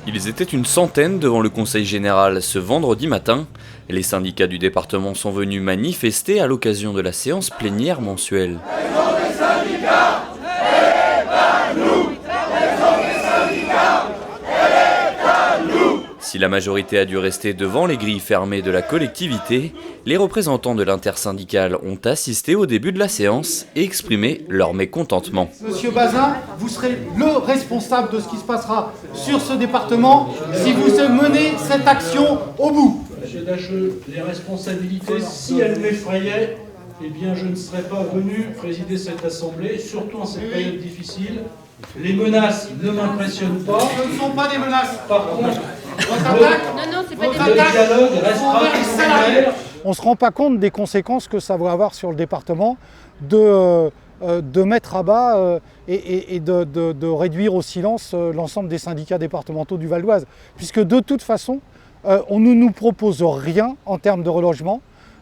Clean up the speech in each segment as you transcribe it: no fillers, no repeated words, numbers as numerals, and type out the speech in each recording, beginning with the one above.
Ils étaient une centaine devant le Conseil général ce vendredi matin. Les syndicats du département sont venus manifester à l'occasion de la séance plénière mensuelle. Si la majorité a dû rester devant les grilles fermées de la collectivité, les représentants de l'intersyndicale ont assisté au début de la séance et exprimé leur mécontentement. Monsieur Bazin, vous serez le responsable de ce qui se passera sur ce département si vous menez cette action au bout. Monsieur Dacheux, les responsabilités, si elles m'effrayaient, eh bien je ne serais pas venu présider cette assemblée, surtout en cette période difficile. Les menaces ne m'impressionnent pas. Ce ne sont pas des menaces. Par contre, le dialogue restera nécessaire. On ne se rend pas compte des conséquences que ça va avoir sur le département de mettre à bas et de réduire au silence l'ensemble des syndicats départementaux du Val d'Oise. Puisque de toute façon, on ne nous propose rien en termes de relogement.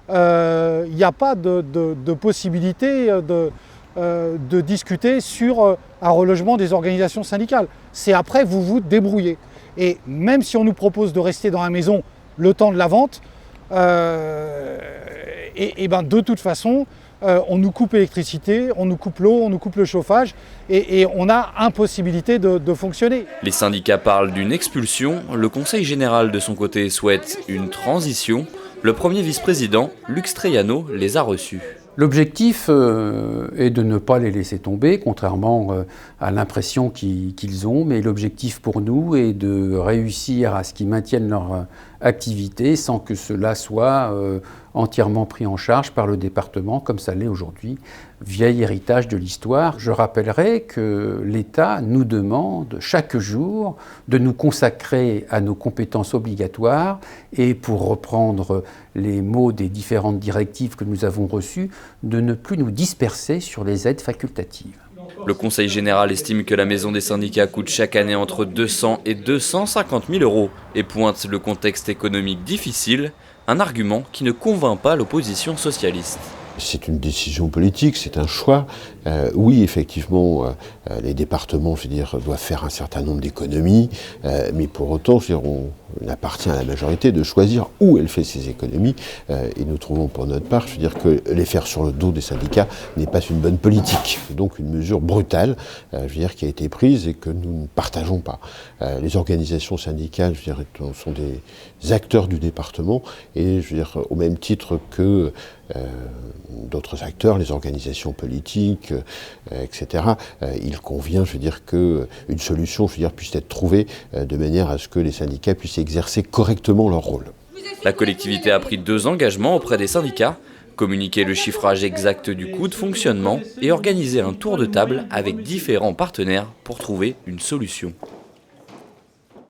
Il n'y a pas de possibilité de discuter sur un relogement des organisations syndicales. C'est après, vous vous débrouillez. Et même si on nous propose de rester dans la maison le temps de la vente, de toute façon, on nous coupe l'électricité, on nous coupe l'eau, on nous coupe le chauffage et on a impossibilité de fonctionner. Les syndicats parlent d'une expulsion, le Conseil général de son côté souhaite une transition. Le premier vice-président, Luc Strejano, les a reçus. L'objectif est de ne pas les laisser tomber, contrairement à l'impression qu'ils ont, mais l'objectif pour nous est de réussir à ce qu'ils maintiennent leur activité sans que cela soit entièrement pris en charge par le département, comme ça l'est aujourd'hui, vieil héritage de l'histoire. Je rappellerai que l'État nous demande chaque jour de nous consacrer à nos compétences obligatoires et, pour reprendre les mots des différentes directives que nous avons reçues, de ne plus nous disperser sur les aides facultatives. Le Conseil général estime que la maison des syndicats coûte chaque année entre 200 et 250 000 euros et pointe le contexte économique difficile, un argument qui ne convainc pas l'opposition socialiste. C'est une décision politique, c'est un choix. Oui, effectivement, les départements, doivent faire un certain nombre d'économies, mais pour autant, on appartient à la majorité de choisir où elle fait ses économies. Et nous trouvons pour notre part, que les faire sur le dos des syndicats n'est pas une bonne politique. C'est donc une mesure brutale, qui a été prise et que nous ne partageons pas. Les organisations syndicales, sont des acteurs du département et, au même titre que d'autres acteurs, les organisations politiques, etc. Il convient, qu'une solution, puisse être trouvée de manière à ce que les syndicats puissent exercer correctement leur rôle. La collectivité a pris 2 engagements auprès des syndicats, communiquer le chiffrage exact du coût de fonctionnement et organiser un tour de table avec différents partenaires pour trouver une solution.